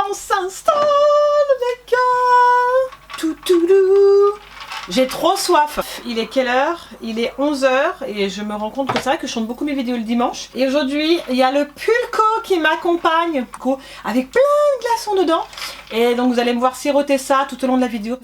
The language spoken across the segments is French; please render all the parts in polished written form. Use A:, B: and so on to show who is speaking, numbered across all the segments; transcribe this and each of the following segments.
A: on s'installe avec un toutoulou. J'ai trop soif. Il est quelle heure? Il est 11 h et je me rends compte que c'est vrai que je chante beaucoup mes vidéos le dimanche. Et aujourd'hui, il y a le pulco qui m'accompagne avec plein de glaçons dedans. Et donc vous allez me voir siroter ça tout au long de la vidéo.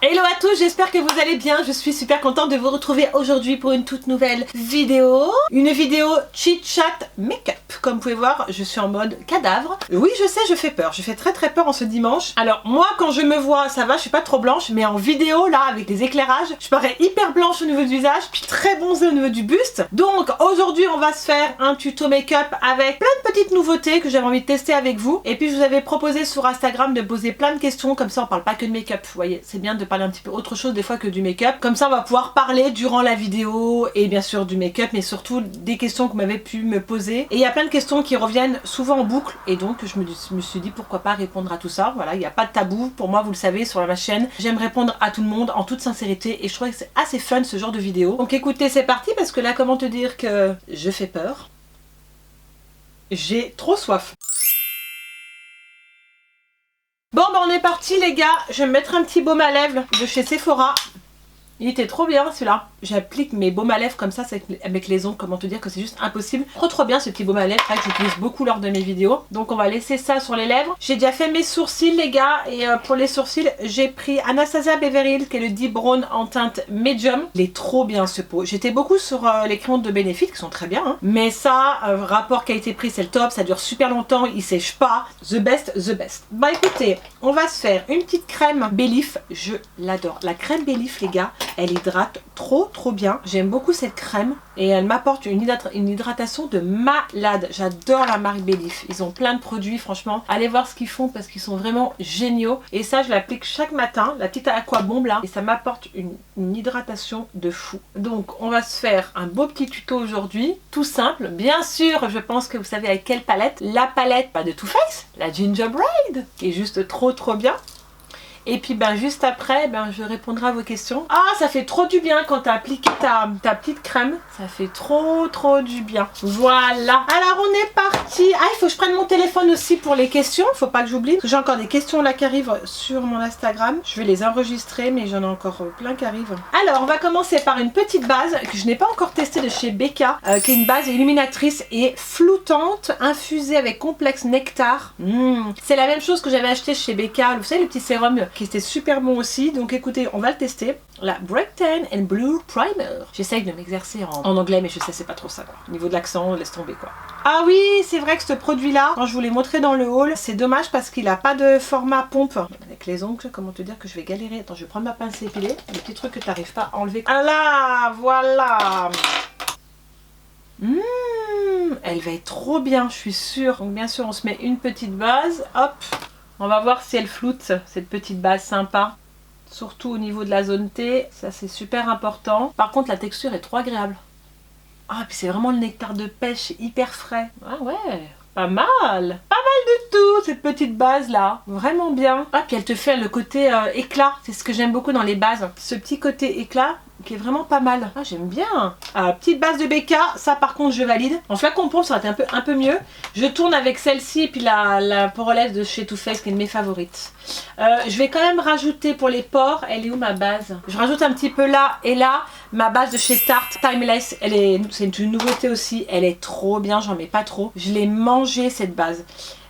A: Hello à tous, j'espère que vous allez bien. Je suis super contente de vous retrouver aujourd'hui pour une toute nouvelle vidéo. Une vidéo chit-chat make-up. Comme vous pouvez voir, je suis en mode cadavre. Oui, je sais, je fais peur. Je fais très peur en ce dimanche. Alors moi, quand je me vois, ça va, je suis pas trop blanche. Mais en vidéo, là, avec les éclairages, je parais hyper blanche au niveau du visage. Puis très bronzée au niveau du buste. Donc aujourd'hui, on va se faire un tuto make-up avec plein de petites nouveautés que j'avais envie de tester avec vous. Et puis je vous avais proposé sur Instagram de poser plein de questions. Comme ça, on parle pas que de make-up. Vous voyez, c'est bien de parler un petit peu autre chose des fois que du make-up. Comme ça on va pouvoir parler durant la vidéo et bien sûr du make-up, mais surtout des questions que vous m'avez pu me poser. Et il y a plein de questions qui reviennent souvent en boucle et donc je me suis dit pourquoi pas répondre à tout ça. Voilà, il n'y a pas de tabou pour moi, vous le savez, sur ma chaîne. J'aime répondre à tout le monde en toute sincérité et je trouve que c'est assez fun ce genre de vidéo. Donc écoutez, c'est parti parce que là, comment te dire que je fais peur? J'ai trop soif. Bon bah on est parti les gars, je vais me mettre un petit baume à lèvres de chez Sephora. Il était trop bien celui-là. J'applique mes baumes à lèvres comme ça avec les ongles, comment te dire que c'est juste impossible. Trop bien ce petit baume à lèvres, que j'utilise beaucoup lors de mes vidéos. Donc on va laisser ça sur les lèvres. J'ai déjà fait mes sourcils les gars et pour les sourcils j'ai pris Anastasia Beverly Hills qui est le Deep Brown en teinte medium. Il est trop bien ce pot. J'étais beaucoup sur les crayons de Benefit qui sont très bien hein. Mais ça, rapport qualité-prix c'est le top, ça dure super longtemps, il sèche pas. The best, the best. Bah écoutez, on va se faire une petite crème Belif, je l'adore. La crème Belif les gars, elle hydrate trop bien. J'aime beaucoup cette crème et elle m'apporte une hydratation de malade. J'adore la marque Belif. Ils ont plein de produits franchement. Allez voir ce qu'ils font parce qu'ils sont vraiment géniaux. Et ça je l'applique chaque matin, la petite aquabombe là. Et ça m'apporte une hydratation de fou. Donc on va se faire un beau petit tuto aujourd'hui. Tout simple. Bien sûr, je pense que vous savez avec quelle palette. La palette, pas de Too Faced, la Gingerbread. Qui est juste trop bien. Et puis ben juste après, je répondrai à vos questions. Ah, ça fait trop du bien quand tu as appliqué ta petite crème. Ça fait trop du bien. Voilà. Alors on est parti. Ah, il faut que je prenne mon téléphone aussi pour les questions. Faut pas que j'oublie. J'ai encore des questions là qui arrivent sur mon Instagram. Je vais les enregistrer, mais j'en ai encore plein qui arrivent. Alors on va commencer par une petite base que je n'ai pas encore testée de chez Becca, qui est une base illuminatrice et floutante, infusée avec complexe nectar. C'est la même chose que j'avais acheté chez Becca. Vous savez le petit sérum qui était super bon aussi. Donc écoutez, on va le tester. La Break Tan and Blue Primer. J'essaye de m'exercer en anglais, mais je sais c'est pas trop ça quoi. Au niveau de l'accent, laisse tomber quoi. Ah oui, c'est vrai que ce produit là, quand je vous l'ai montré dans le haul, c'est dommage parce qu'il a pas de format pompe. Avec les ongles, comment te dire que je vais galérer. Attends, je vais prendre ma pince épilée. Des petits trucs que tu n'arrives pas à enlever. Ah là, voilà. Elle va être trop bien, je suis sûre. Donc bien sûr, on se met une petite base. Hop. On va voir si elle floute, cette petite base sympa. Surtout au niveau de la zone T, ça c'est super important. Par contre, la texture est trop agréable. Ah, puis c'est vraiment le nectar de pêche, hyper frais. Ah ouais, pas mal. Pas mal du tout, cette petite base là. Vraiment bien. Ah, puis elle te fait le côté éclat. C'est ce que j'aime beaucoup dans les bases. Ce petit côté éclat qui est vraiment pas mal. Ah, j'aime bien. Petite base de Becca, ça par contre je valide. En flacon pompe ça va être un peu mieux. Je tourne avec celle-ci et puis la porelaise de chez Too Faced qui est une de mes favorites. Je vais quand même rajouter pour les pores, elle est où ma base? Je rajoute un petit peu là et là. Ma base de chez Tarte Timeless, c'est une nouveauté aussi. Elle est trop bien, j'en mets pas trop. Je l'ai mangée cette base.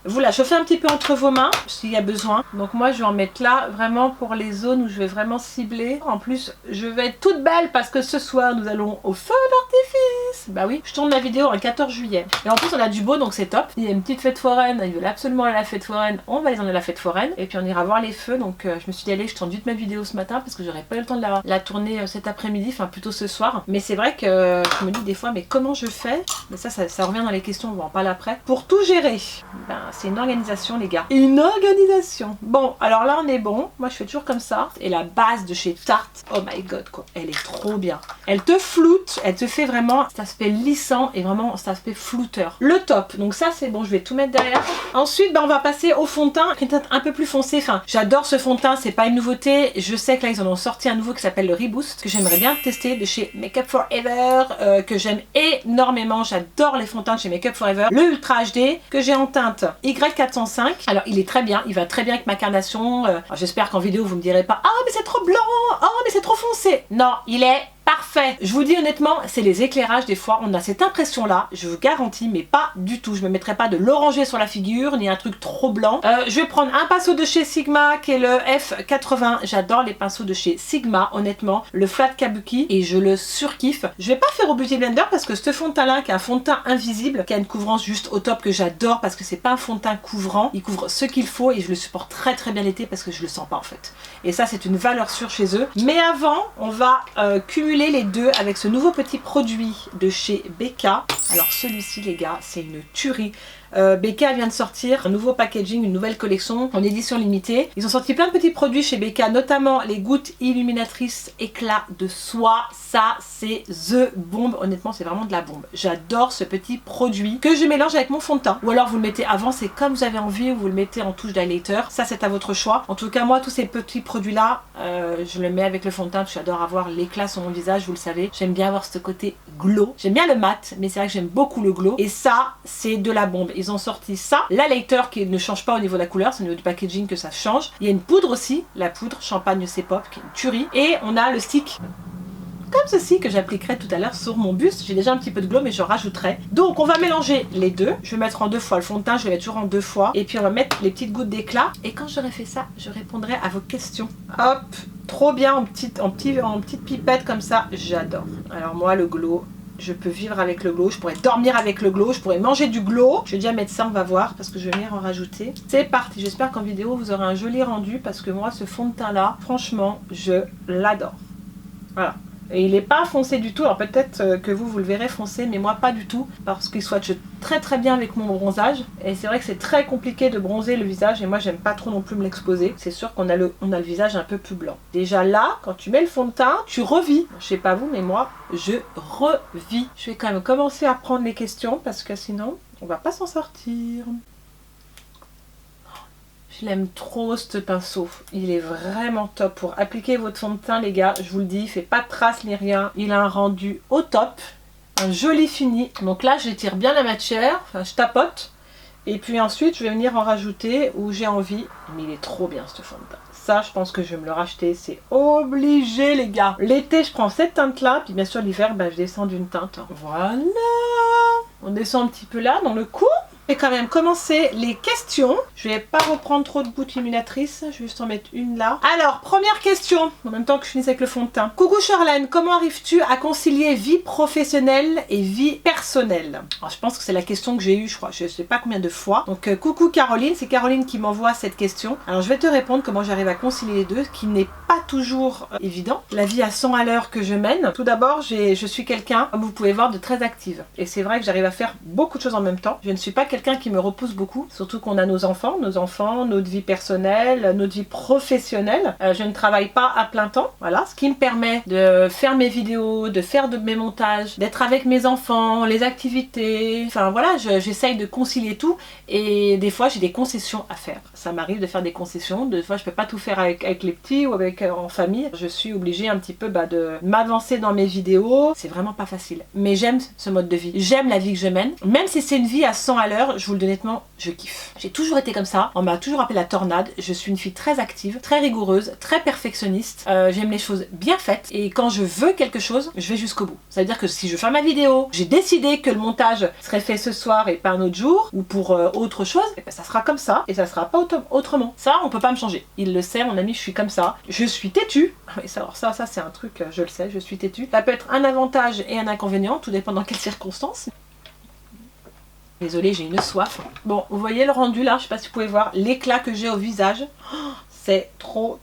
A: Vous la chauffez un petit peu entre vos mains s'il y a besoin. Donc moi je vais en mettre là vraiment pour les zones où je vais vraiment cibler. En plus je vais être toute belle parce que ce soir nous allons au feu d'artifice. Bah oui, je tourne la vidéo le 14 juillet. Et en plus on a du beau donc c'est top. Il y a une petite fête foraine, ils veulent absolument aller à la fête foraine. On va aller dans la fête foraine et puis on ira voir les feux. Donc je me suis dit allez, je tourne vite ma vidéo ce matin parce que j'aurais pas eu le temps de la tourner cet après-midi, enfin plutôt ce soir. Mais c'est vrai que je me dis des fois mais comment je fais? Mais ça revient dans les questions, on va en parler après. Pour tout gérer, c'est une organisation les gars. Une organisation. Bon, alors là on est bon. Moi je fais toujours comme ça. Et la base de chez Tarte, oh my god quoi. Elle est trop bien. Elle te floute. Elle te fait vraiment cet aspect lissant et vraiment cet aspect flouteur. Le top. Donc ça c'est bon, je vais tout mettre derrière. Ensuite on va passer au fond de teint. Qui est un peu plus foncé. Enfin, j'adore ce fond de teint. C'est pas une nouveauté. Je sais que là ils en ont sorti un nouveau qui s'appelle le Reboost. Que j'aimerais bien tester de chez Make Up For Ever. Que j'aime énormément. J'adore les fonds de teint de chez Make Up For Ever. Le Ultra HD que j'ai en teinte Y405. Alors il est très bien, il va très bien avec ma carnation. J'espère qu'en vidéo vous me direz pas « Ah mais c'est trop blanc, oh mais c'est trop foncé ». Non, il est parfait. Je vous dis honnêtement, c'est les éclairages, des fois on a cette impression là, je vous garantis, mais pas du tout. Je me mettrai pas de l'oranger sur la figure, ni un truc trop blanc. Je vais prendre un pinceau de chez Sigma qui est le F80. J'adore les pinceaux de chez Sigma, honnêtement. Le Flat Kabuki, et je le surkiffe. Je vais pas faire au Beauty Blender parce que ce fond de teint là, qui est un fond de teint invisible, qui a une couvrance juste au top, que j'adore parce que c'est pas un fond de teint couvrant. Il couvre ce qu'il faut et je le supporte très très bien l'été parce que je le sens pas en fait. Et ça c'est une valeur sûre chez eux. Mais avant, on va cumuler les deux avec ce nouveau petit produit de chez BK. Alors celui-ci les gars, c'est une tuerie. BK vient de sortir un nouveau packaging, une nouvelle collection en édition limitée. Ils ont sorti plein de petits produits chez BK, notamment les gouttes illuminatrices éclat de soie. Ça, c'est the bombe. Honnêtement, c'est vraiment de la bombe. J'adore ce petit produit que je mélange avec mon fond de teint. Ou alors vous le mettez avant, c'est comme vous avez envie, ou vous le mettez en touche d'highlighter. Ça, c'est à votre choix. En tout cas, moi, tous ces petits produits-là, je le mets avec le fond de teint parce que j'adore avoir l'éclat sur mon visage, vous le savez. J'aime bien avoir ce côté glow. J'aime bien le mat, mais c'est vrai que j'aime beaucoup le glow. Et ça, c'est de la bombe. Ils ont sorti ça, l'highlighter qui ne change pas au niveau de la couleur, c'est au niveau du packaging que ça change. Il y a une poudre aussi, la poudre champagne C-Pop qui est une tuerie. Et on a le stick comme ceci que j'appliquerai tout à l'heure sur mon buste. J'ai déjà un petit peu de glow mais je rajouterai. Donc on va mélanger les deux. Je vais mettre en 2 fois le fond de teint, je vais mettre toujours en 2 fois. Et puis on va mettre les petites gouttes d'éclat. Et quand j'aurai fait ça, je répondrai à vos questions. Hop, trop bien en petite pipette comme ça, j'adore. Alors moi le glow, je peux vivre avec le glow, je pourrais dormir avec le glow, je pourrais manger du glow. Je vais déjà mettre ça, on va voir, parce que je vais venir en rajouter. C'est parti, j'espère qu'en vidéo vous aurez un joli rendu, parce que moi ce fond de teint là, franchement, je l'adore. Voilà. Et il n'est pas foncé du tout, alors peut-être que vous le verrez foncé, mais moi pas du tout, parce qu'il swatche très très bien avec mon bronzage. Et c'est vrai que c'est très compliqué de bronzer le visage, et moi j'aime pas trop non plus me l'exposer. C'est sûr qu'on a le visage un peu plus blanc. Déjà là, quand tu mets le fond de teint, tu revis. Je sais pas vous, mais moi, je revis. Je vais quand même commencer à prendre les questions, parce que sinon, on va pas s'en sortir. Je l'aime trop ce pinceau, il est vraiment top pour appliquer votre fond de teint les gars, je vous le dis, il fait pas de traces ni rien, il a un rendu au top, un joli fini. Donc là j'étire bien la matière, enfin je tapote, et puis ensuite je vais venir en rajouter où j'ai envie, mais il est trop bien ce fond de teint. Ça je pense que je vais me le racheter, c'est obligé les gars. L'été je prends cette teinte là, puis bien sûr l'hiver je descends d'une teinte. Voilà, on descend un petit peu là dans le cou. Je vais quand même commencer les questions. Je vais pas reprendre trop de gouttes illuminatrices, je vais juste en mettre une là. Alors, première question, en même temps que je finisse avec le fond de teint. Coucou Charlène, comment arrives-tu à concilier vie professionnelle et vie personnelle? Alors, je pense que c'est la question que j'ai eue, je crois, je sais pas combien de fois. Donc, coucou Caroline, c'est Caroline qui m'envoie cette question. Alors, je vais te répondre comment j'arrive à concilier les deux, ce qui n'est pas toujours évident. La vie à 100 à l'heure que je mène. Tout d'abord, je suis quelqu'un, comme vous pouvez voir, de très active. Et c'est vrai que j'arrive à faire beaucoup de choses en même temps. Je ne suis pas quelqu'un qui me repousse beaucoup, surtout qu'on a nos enfants, notre vie personnelle, notre vie professionnelle. Je ne travaille pas à plein temps, voilà, ce qui me permet de faire mes vidéos, de faire mes montages, d'être avec mes enfants, les activités, enfin voilà, j'essaye de concilier tout et des fois j'ai des concessions à faire. Ça m'arrive de faire des concessions, des fois je peux pas tout faire avec les petits ou avec en famille. Je suis obligée un petit peu de m'avancer dans mes vidéos, c'est vraiment pas facile. Mais j'aime ce mode de vie, j'aime la vie que je mène, même si c'est une vie à 100 à l'heure, je vous le dis honnêtement, je kiffe. J'ai toujours été comme ça, on m'a toujours appelé la tornade, je suis une fille très active, très rigoureuse, très perfectionniste, j'aime les choses bien faites et quand je veux quelque chose, je vais jusqu'au bout. Ça veut dire que si je fais ma vidéo, j'ai décidé que le montage serait fait ce soir et pas un autre jour ou pour autre chose, et ben ça sera comme ça et ça sera pas autrement. Ça, on peut pas me changer. Il le sait, mon ami, je suis comme ça. Je suis têtue. Et ça, alors ça c'est un truc, je le sais, je suis têtue. Ça peut être un avantage et un inconvénient, tout dépend dans quelles circonstances. Désolée, j'ai une soif. Bon, vous voyez le rendu là, je sais pas si vous pouvez voir l'éclat que j'ai au visage. C'est trop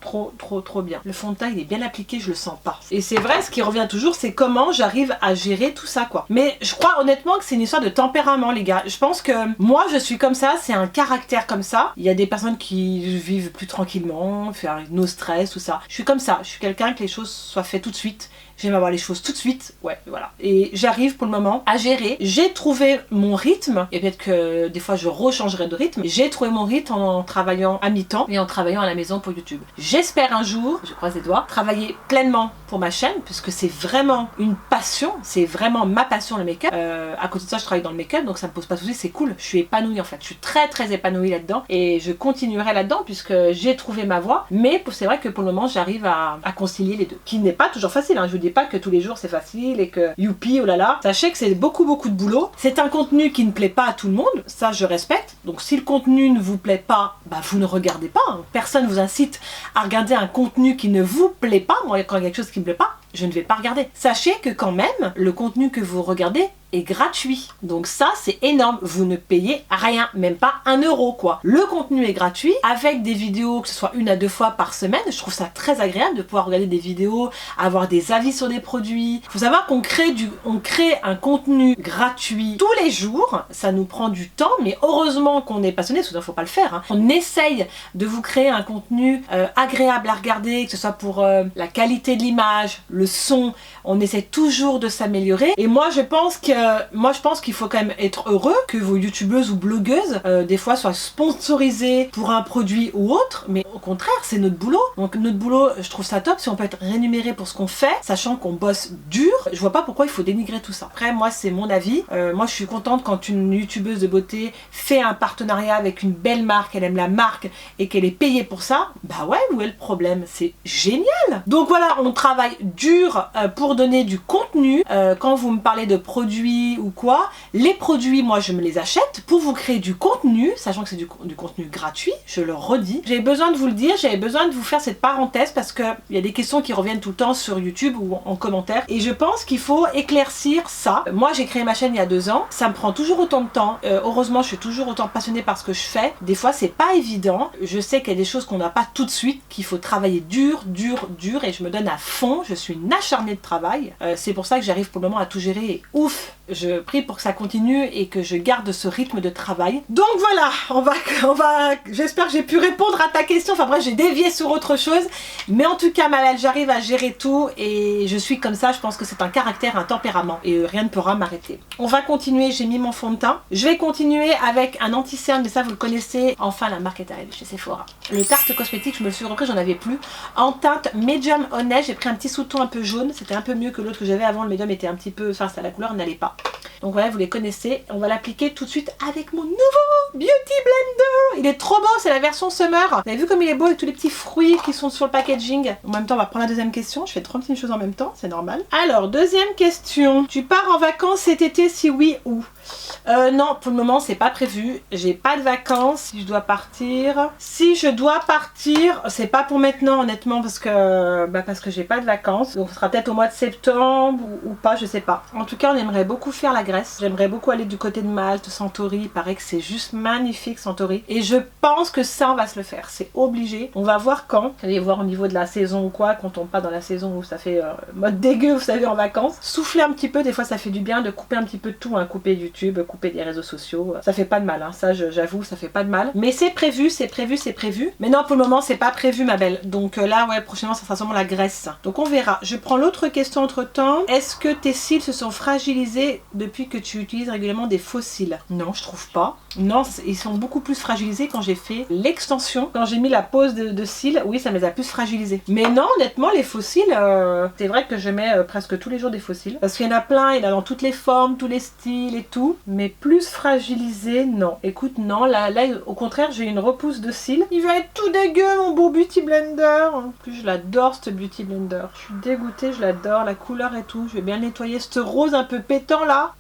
A: bien. Le fond de teint il est bien appliqué, je le sens pas. Et c'est vrai, ce qui revient toujours, c'est comment j'arrive à gérer tout ça quoi. Mais je crois honnêtement que c'est une histoire de tempérament les gars. Je pense que moi je suis comme ça, c'est un caractère comme ça. Il y a des personnes qui vivent plus tranquillement, faire no stress, tout ça. Je suis comme ça, je suis quelqu'un que les choses soient faites tout de suite. j'aime avoir les choses tout de suite, ouais, voilà. Et j'arrive pour le moment à gérer. J'ai trouvé mon rythme, et peut-être que des fois je rechangerai de rythme. J'ai trouvé mon rythme en travaillant à mi-temps et en travaillant à la maison pour YouTube. J'espère un jour, je croise les doigts, travailler pleinement pour ma chaîne, puisque c'est vraiment une passion, c'est vraiment ma passion le make-up. À côté de ça, je travaille dans le make-up, donc ça me pose pas de soucis, c'est cool. Je suis épanouie en fait, je suis très épanouie là-dedans et je continuerai là-dedans puisque j'ai trouvé ma voie. Mais c'est vrai que pour le moment, j'arrive à concilier les deux, qui n'est pas toujours facile. Hein. Je vous dis pas que tous les jours c'est facile et que youpi, oh là là. Sachez que c'est beaucoup de boulot. C'est un contenu qui ne plaît pas à tout le monde, ça je respecte. Donc si le contenu ne vous plaît pas, bah vous ne regardez pas. Hein. Personne vous incite à regarder un contenu qui ne vous plaît pas. Moi, quand il y a quelque chose qui me plaît pas, je ne vais pas regarder. Sachez que quand même, le contenu que vous regardez est gratuit. Donc ça, c'est énorme. Vous ne payez rien, même pas 1 € quoi. Le contenu est gratuit avec des vidéos, que ce soit 1 à 2 fois par semaine. Je trouve ça très agréable de pouvoir regarder des vidéos, avoir des avis sur des produits. Il faut savoir qu'on crée un contenu gratuit tous les jours. Ça nous prend du temps, mais heureusement qu'on est passionné, sinon il ne faut pas le faire. Hein. On essaye de vous créer un contenu agréable à regarder, que ce soit pour la qualité de l'image, le son. On essaie toujours de s'améliorer. Et moi, je pense qu'il faut quand même être heureux que vos youtubeuses ou blogueuses des fois soient sponsorisées pour un produit ou autre, mais au contraire, c'est notre boulot. Donc notre boulot, je trouve ça top si on peut être rémunéré pour ce qu'on fait, sachant qu'on bosse dur. Je vois pas pourquoi il faut dénigrer tout ça. Après, moi, c'est mon avis. Moi, je suis contente quand une youtubeuse de beauté fait un partenariat avec une belle marque, elle aime la marque et qu'elle est payée pour ça. Bah ouais, où est le problème? C'est génial. Donc voilà, on travaille dur pour donner du contenu. Quand vous me parlez de produits ou quoi, les produits, moi je me les achète pour vous créer du contenu, sachant que c'est du contenu gratuit, je le redis. J'avais besoin de vous le dire, j'avais besoin de vous faire cette parenthèse parce que il y a des questions qui reviennent tout le temps sur YouTube ou en commentaire et je pense qu'il faut éclaircir ça. Moi j'ai créé ma chaîne il y a 2 ans, ça me prend toujours autant de temps. Heureusement, je suis toujours autant passionnée par ce que je fais. Des fois c'est pas évident, je sais qu'il y a des choses qu'on n'a pas tout de suite, qu'il faut travailler dur et je me donne à fond, je suis une acharnée de travail. C'est pour ça que j'arrive pour le moment à tout gérer et ouf, je prie pour que ça continue et que je garde ce rythme de travail. Donc voilà, j'espère que j'ai pu répondre à ta question. Enfin bref, j'ai dévié sur autre chose. Mais en tout cas, Mabel, j'arrive à gérer tout et je suis comme ça. Je pense que c'est un caractère, un tempérament et rien ne pourra m'arrêter. On va continuer, j'ai mis mon fond de teint. Je vais continuer avec un anti-cerne, mais ça vous le connaissez. Enfin, la marque est arrivée chez Sephora. Le Tarte Cosmétique, je me le suis repris, j'en avais plus. En teinte Medium Honey, j'ai pris un petit sous-ton un peu jaune. C'était un peu mieux que l'autre que j'avais avant. Le Medium était un petit peu, enfin, la couleur n'allait pas. Donc voilà, vous les connaissez. On va l'appliquer tout de suite avec mon nouveau Beauty Blender. Il est trop beau, c'est la version Summer. Vous avez vu comme il est beau avec tous les petits fruits qui sont sur le packaging. En même temps, on va prendre la deuxième question. Je fais 36 choses en même temps, c'est normal. Alors, deuxième question. Tu pars en vacances cet été? Si oui, où? Non, pour le moment, c'est pas prévu. J'ai pas de vacances. Si je dois partir, c'est pas pour maintenant, honnêtement, parce que j'ai pas de vacances. Donc, ce sera peut-être au mois de septembre ou pas, je sais pas. En tout cas, on aimerait beaucoup faire la Grèce. J'aimerais beaucoup aller du côté de Malte, Santorini. Il paraît que c'est juste magnifique, Santorini. Et je pense que ça, on va se le faire. C'est obligé. On va voir quand. Allez voir au niveau de la saison ou quoi. Quand on part dans la saison où ça fait mode dégueu, vous savez, en vacances. Souffler un petit peu, des fois, ça fait du bien de couper un petit peu de tout. Hein. Couper YouTube, couper des réseaux sociaux. Ça fait pas de mal. Hein. Ça, j'avoue, ça fait pas de mal. Mais c'est prévu, c'est prévu, c'est prévu. Mais non, pour le moment, c'est pas prévu, ma belle. Donc là, ouais, prochainement, ça sera sûrement la Grèce. Donc on verra. Je prends l'autre question entre temps. Est-ce que tes cils se sont fragilisés depuis que tu utilises régulièrement des faux cils? Non, je trouve pas. Non, ils sont beaucoup plus fragilisés quand j'ai fait l'extension. Quand j'ai mis la pose de cils, oui, ça me les a plus fragilisés. Mais non, honnêtement, les faux cils, c'est vrai que je mets presque tous les jours des faux cils. Parce qu'il y en a plein, il y en a dans toutes les formes, tous les styles et tout. Mais plus fragilisés, non. Écoute, non, là au contraire, j'ai une repousse de cils. Il va être tout dégueu, mon beau Beauty Blender. En plus, je l'adore, ce Beauty Blender. Je suis dégoûtée, je l'adore, la couleur et tout. Je vais bien nettoyer ce rose un peu pétant, là.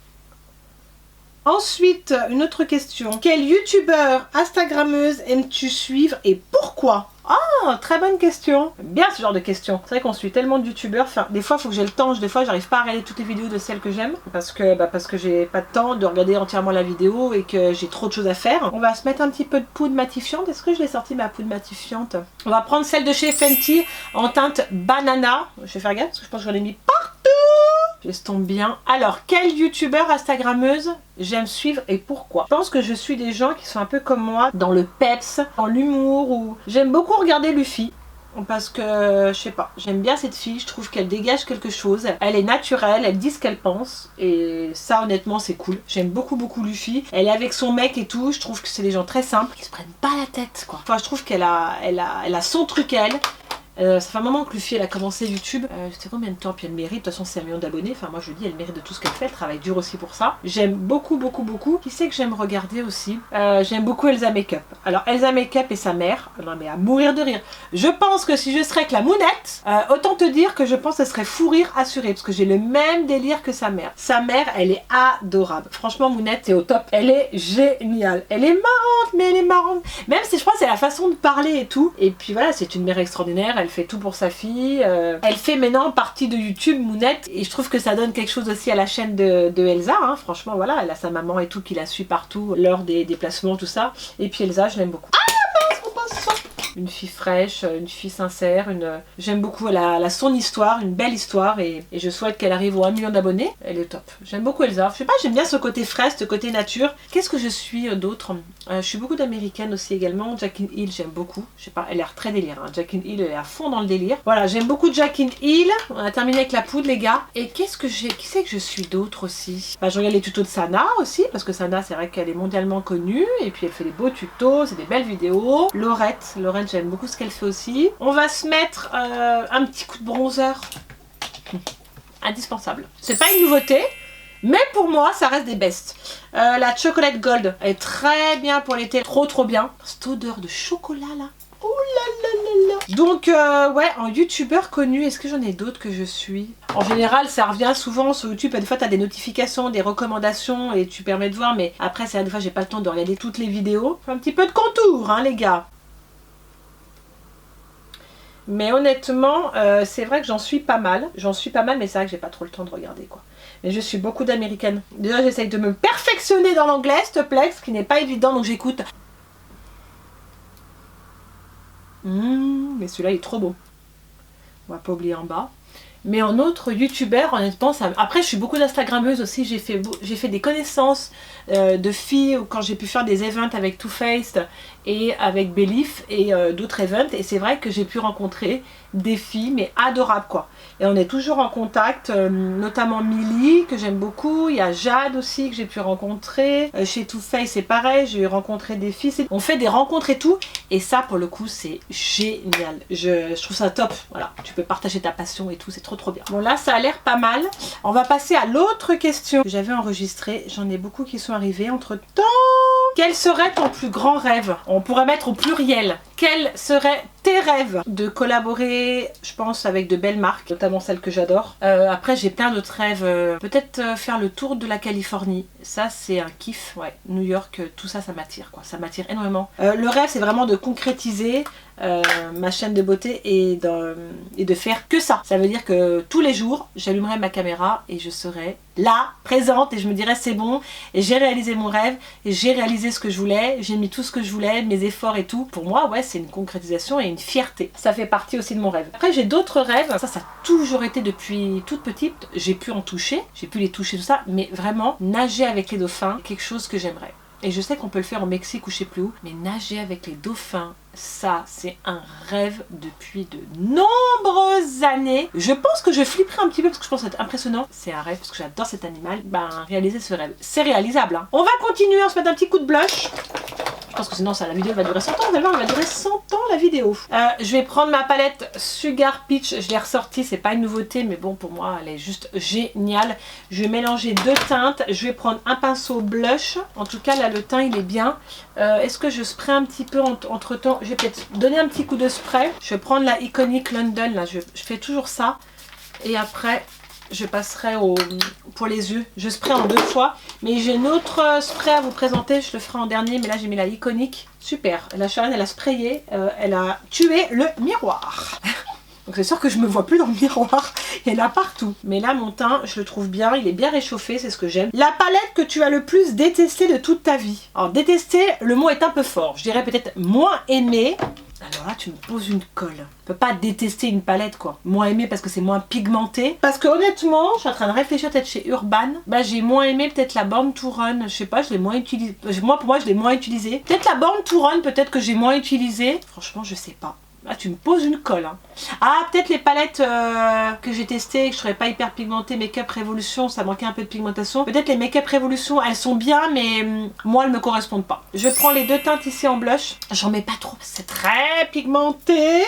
A: Ensuite, une autre question. Quel youtubeur, instagrammeuse aimes-tu suivre et pourquoi? Ah, très bonne question. J'aime bien ce genre de questions. C'est vrai qu'on suit tellement de youtubeurs. Enfin, des fois, il faut que j'ai le temps. Des fois, j'arrive pas à regarder toutes les vidéos de celles que j'aime. Parce que j'ai pas de temps de regarder entièrement la vidéo et que j'ai trop de choses à faire. On va se mettre un petit peu de poudre matifiante. Est-ce que je l'ai sorti, ma poudre matifiante? On va prendre celle de chez Fenty en teinte banana. Je vais faire gaffe parce que je pense que j'en ai mis partout. J'estompe bien. Alors, quel youtubeur, instagrammeuse j'aime suivre et pourquoi? Je pense que je suis des gens qui sont un peu comme moi, dans le peps, dans l'humour, ou j'aime beaucoup regarder Luffy. parce que, je sais pas, j'aime bien cette fille, je trouve qu'elle dégage quelque chose, elle est naturelle, elle dit ce qu'elle pense, et ça honnêtement c'est cool. J'aime beaucoup Luffy, elle est avec son mec et tout, je trouve que c'est des gens très simples, qui se prennent pas la tête quoi. Enfin, je trouve qu'elle a son truc à elle. Ça fait un moment que Luffy elle a commencé YouTube, je sais combien de temps, puis elle mérite, de toute façon c'est 1 million d'abonnés, enfin moi je dis elle mérite de tout ce qu'elle fait, elle travaille dur aussi pour ça. J'aime beaucoup. Qui c'est que j'aime regarder aussi, j'aime beaucoup Elsa Makeup. Alors Elsa Makeup et sa mère, non mais à mourir de rire. Je pense que si je serais avec la Mounette, autant te dire que je pense que ce serait fou rire assuré, parce que j'ai le même délire que sa mère. Sa mère elle est adorable, franchement Mounette c'est au top, elle est géniale, elle est marrante, mais elle est marrante. Même si je pense que c'est la façon de parler et tout, et puis voilà c'est une mère extraordinaire, elle fait tout pour sa fille, elle fait maintenant partie de YouTube Mounette, et je trouve que ça donne quelque chose aussi à la chaîne de Elsa, hein. Franchement voilà, elle a sa maman et tout qui la suit partout lors des déplacements tout ça, et puis Elsa je l'aime beaucoup. Une fille fraîche, une fille sincère, j'aime beaucoup, elle a son histoire, une belle histoire, et je souhaite qu'elle arrive aux 1 million d'abonnés. Elle est top. J'aime beaucoup Elsa. Je sais pas, j'aime bien ce côté frais, ce côté nature. Qu'est-ce que je suis d'autre? Je suis beaucoup d'américaines aussi également. Jaclyn Hill, j'aime beaucoup. Je sais pas, elle a l'air très délire. Hein. Jaclyn Hill, elle est à fond dans le délire. Voilà, j'aime beaucoup Jaclyn Hill. On a terminé avec la poudre, les gars. Et qui c'est que je suis d'autre aussi? Bah, je regarde les tutos de Sana aussi, parce que Sana, c'est vrai qu'elle est mondialement connue, et puis elle fait des beaux tutos, c'est des belles vidéos. Laurette, j'aime beaucoup ce qu'elle fait aussi. On va se mettre un petit coup de bronzer. Indispensable. C'est pas une nouveauté, mais pour moi, ça reste des bests. La Chocolate Gold, elle est très bien pour l'été. Trop bien. Cette odeur de chocolat là. Oh là là là là. Donc ouais, en youtubeur connu, est-ce que j'en ai d'autres que je suis? En général, ça revient souvent sur YouTube. Des fois, tu as des notifications, des recommandations et tu permets de voir. Mais après, c'est des fois, j'ai pas le temps de regarder toutes les vidéos. Un petit peu de contour, hein, les gars. Mais honnêtement, c'est vrai que j'en suis pas mal. Mais c'est vrai que j'ai pas trop le temps de regarder, quoi. Mais je suis beaucoup d'américaines. Déjà, j'essaye de me perfectionner dans l'anglais, s'il te plaît, ce qui n'est pas évident, donc j'écoute. Mais celui-là, il est trop beau. On va pas oublier en bas. Mais en autre youtubeur, honnêtement, ça... Après je suis beaucoup d'instagrammeuse aussi, j'ai fait des connaissances de filles quand j'ai pu faire des events avec Too Faced et avec Belief et d'autres events, et c'est vrai que j'ai pu rencontrer des filles mais adorables quoi. Et on est toujours en contact, notamment Millie que j'aime beaucoup, il y a Jade aussi que j'ai pu rencontrer, chez Too Faced c'est pareil, j'ai rencontré des filles, on fait des rencontres et tout, et ça pour le coup c'est génial, je trouve ça top, voilà, tu peux partager ta passion et tout, c'est trop bien. Bon là ça a l'air pas mal, on va passer à l'autre question que j'avais enregistrée, j'en ai beaucoup qui sont arrivés entre temps. Quel serait ton plus grand rêve? On pourrait mettre au pluriel. Quels seraient tes rêves? De collaborer, je pense, avec de belles marques, notamment celles que j'adore. Après, j'ai plein d'autres rêves. Peut-être faire le tour de la Californie. Ça, c'est un kiff. Ouais, New York, tout ça, ça m'attire, quoi. Ça m'attire énormément. Le rêve, c'est vraiment de concrétiser ma chaîne de beauté et de faire que ça. Ça veut dire que tous les jours, j'allumerai ma caméra et je serai là, présente, et je me dirais c'est bon, et j'ai réalisé mon rêve, et j'ai réalisé ce que je voulais, j'ai mis tout ce que je voulais, mes efforts et tout. Pour moi, ouais, c'est une concrétisation et une fierté. Ça fait partie aussi de mon rêve. Après, j'ai d'autres rêves. Ça a toujours été depuis toute petite. J'ai pu en toucher, j'ai pu les toucher, tout ça, mais vraiment, nager avec les dauphins, quelque chose que j'aimerais. Et je sais qu'on peut le faire au Mexique ou je sais plus où, mais nager avec les dauphins, ça c'est un rêve depuis de nombreuses années. Je pense que je flipperai un petit peu parce que je pense que c'est impressionnant. C'est un rêve parce que j'adore cet animal. Ben, réaliser ce rêve, c'est réalisable. Hein. On va continuer, on se met un petit coup de blush. Je pense que sinon ça, la vidéo va durer 100 ans, elle va durer 100 ans la vidéo. Je vais prendre ma palette Sugar Peach, je l'ai ressortie, c'est pas une nouveauté, mais bon pour moi elle est juste géniale. Je vais mélanger deux teintes, je vais prendre un pinceau blush, en tout cas là le teint il est bien. Est-ce que je spray un petit peu entre temps? Je vais peut-être donner un petit coup de spray. Je vais prendre la Iconic London, là je fais toujours ça. Et après je passerai pour les yeux. Je spray en 2 fois. Mais j'ai une autre spray à vous présenter. Je le ferai en dernier. Mais là, j'ai mis la Iconic. Super. La Charlène, elle a sprayé. Elle a tué le miroir. Donc c'est sûr que je me vois plus dans le miroir. Il y en a partout. Mais là, mon teint, je le trouve bien. Il est bien réchauffé. C'est ce que j'aime. La palette que tu as le plus détestée de toute ta vie. Alors, détester, le mot est un peu fort. Je dirais peut-être moins aimé. Alors là, tu me poses une colle. Tu peux pas détester une palette, quoi. Moins aimé parce que c'est moins pigmenté. Parce que honnêtement, je suis en train de réfléchir peut-être chez Urban. Bah, j'ai moins aimé peut-être la Born to Run. Je sais pas, je l'ai moins utilisé. Pour moi, je l'ai moins utilisé. Peut-être la Born to Run, peut-être que j'ai moins utilisé. Franchement, je sais pas. Ah, tu me poses une colle. Hein. Ah, peut-être les palettes que j'ai testées, que je ne serais pas hyper pigmentée, Make-up Revolution, ça manquait un peu de pigmentation. Peut-être les Make-up Revolution, elles sont bien, mais moi, elles ne me correspondent pas. Je prends les deux teintes ici en blush. J'en mets pas trop, parce que c'est très pigmenté.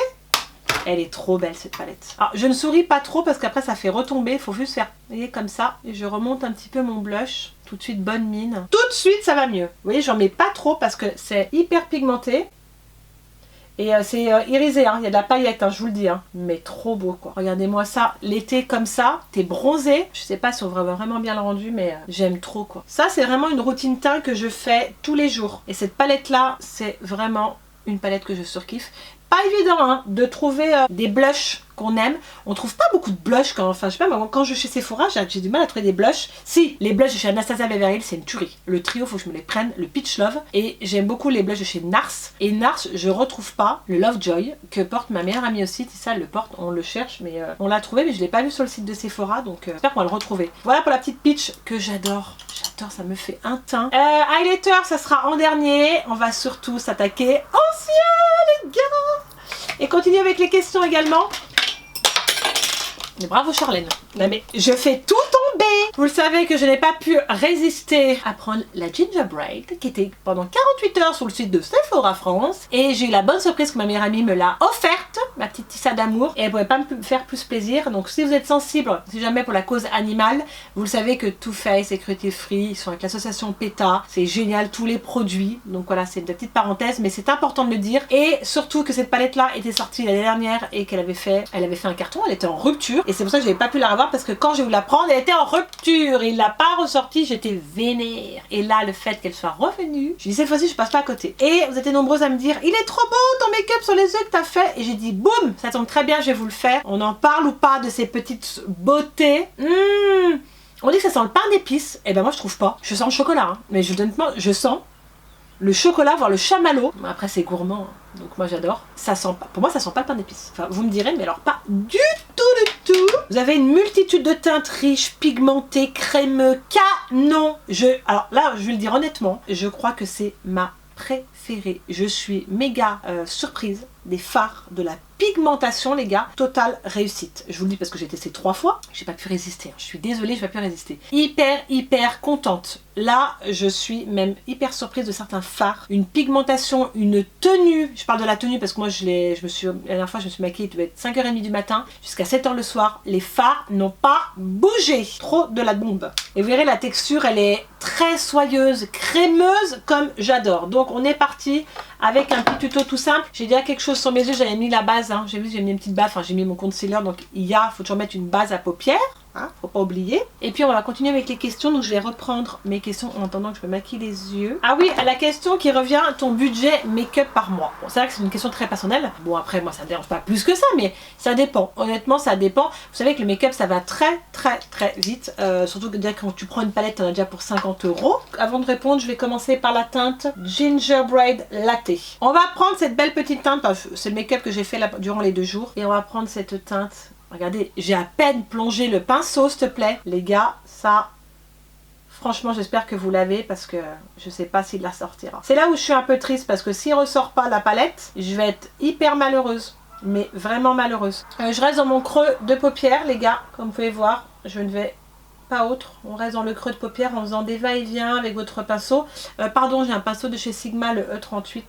A: Elle est trop belle cette palette. Alors, je ne souris pas trop parce qu'après ça fait retomber. Il faut juste faire, vous voyez, comme ça. Et je remonte un petit peu mon blush. Tout de suite, bonne mine. Tout de suite, ça va mieux. Vous voyez, j'en mets pas trop parce que c'est hyper pigmenté. Et c'est irisé, hein. Il y a de la paillette, hein, je vous le dis. Hein. Mais trop beau, quoi. Regardez-moi ça. L'été comme ça, t'es bronzé. Je sais pas si on va vraiment bien le rendu, mais j'aime trop, quoi. Ça, c'est vraiment une routine teint que je fais tous les jours. Et cette palette-là, c'est vraiment une palette que je surkiffe. Pas évident hein, de trouver des blushs qu'on aime. On trouve pas beaucoup de blushs quand, enfin je sais pas, moi, quand je suis chez Sephora, j'ai du mal à trouver des blushs. Si, les blushs de chez Anastasia Beverly Hills, c'est une tuerie. Le trio, faut que je me les prenne, le Peach Love. Et j'aime beaucoup les blushs de chez Nars. Et Nars, je retrouve pas le Lovejoy que porte ma meilleure amie aussi. Ça, elle le porte, on le cherche, mais on l'a trouvé, mais je l'ai pas vu sur le site de Sephora, donc j'espère qu'on va le retrouver. Voilà pour la petite Peach que j'adore. J'adore, ça me fait un teint. Highlighter, ça sera en dernier. On va surtout s'attaquer au ciel, les gars. Et continue avec les questions également. Mais bravo Charlène. Non mais je fais tout tomber. Vous le savez que je n'ai pas pu résister à prendre la Gingerbread qui était pendant 48 heures sur le site de Sephora France. Et j'ai eu la bonne surprise que ma meilleure amie me l'a offerte, ma petite Tissa d'amour. Et elle ne pouvait pas me faire plus plaisir. Donc si vous êtes sensible, si jamais pour la cause animale, vous le savez que Too Faced et Cruelty Free, ils sont avec l'association PETA. C'est génial, tous les produits. Donc voilà, c'est une petite parenthèse, mais c'est important de le dire. Et surtout que cette palette-là était sortie l'année dernière et qu'elle avait fait un carton, elle était en rupture. Et c'est pour ça que je n'avais pas pu la revoir parce que quand j'ai voulu la prendre, elle était en rupture. Il l'a pas ressortie, j'étais vénère. Et là, le fait qu'elle soit revenue, je dis cette fois-ci, je passe pas à côté. Et vous étiez nombreuses à me dire, il est trop beau ton make-up sur les yeux que t'as fait. Et j'ai dit, boum, ça tombe très bien, je vais vous le faire. On en parle ou pas de ces petites beautés. On dit que ça sent le pain d'épices. Et ben moi, je trouve pas. Je sens le chocolat, hein. Mais je sens le chocolat, voire le chamallow. Après, c'est gourmand, hein. Donc moi j'adore. Ça sent pas, pour moi ça sent pas le pain d'épices. Enfin vous me direz, mais alors pas du tout. Vous avez une multitude de teintes riches, pigmentées, crémeux, canon. Alors là je vais le dire honnêtement, je crois que c'est ma préférée. Je suis méga surprise des fards, de la pigmentation les gars, totale réussite. Je vous le dis parce que j'ai testé 3 fois, j'ai pas pu résister, hein. Je suis désolée, je n'ai pas pu résister. Hyper contente. Là, je suis même hyper surprise de certains fards, une pigmentation, une tenue. Je parle de la tenue parce que moi la dernière fois je me suis maquillée, il devait être 5h30 du matin jusqu'à 7h le soir. Les fards n'ont pas bougé. Trop de la bombe. Et vous verrez la texture, elle est très soyeuse, crémeuse comme j'adore. Donc on est parti avec un petit tuto tout simple. J'ai déjà quelque chose sur mes yeux, j'avais mis la base, hein. J'ai mis une petite base, enfin j'ai mis mon concealer, donc faut toujours mettre une base à paupières. Hein, faut pas oublier. Et puis on va continuer avec les questions. Donc je vais reprendre mes questions en attendant que je me maquille les yeux. Ah oui, la question qui revient, ton budget make-up par mois. Bon, c'est vrai que c'est une question très personnelle. Bon après moi ça me dérange pas plus que ça, mais ça dépend. Honnêtement ça dépend. Vous savez que le make-up ça va très vite. Surtout que déjà quand tu prends une palette, t'en as déjà pour 50 €. Avant de répondre, je vais commencer par la teinte Gingerbread Latte. On va prendre cette belle petite teinte. C'est le make-up que j'ai fait là, durant les 2 jours. Et on va prendre cette teinte. Regardez, j'ai à peine plongé le pinceau, s'il te plaît. Les gars, ça, franchement, j'espère que vous l'avez parce que je sais pas s'il la sortira. C'est là où je suis un peu triste parce que s'il ressort pas la palette, je vais être hyper malheureuse. Mais vraiment malheureuse. Je reste dans mon creux de paupière, les gars. Comme vous pouvez voir, je ne vais pas autre. On reste dans le creux de paupière en faisant des va-et-vient avec votre pinceau. Pardon, j'ai un pinceau de chez Sigma, le E38.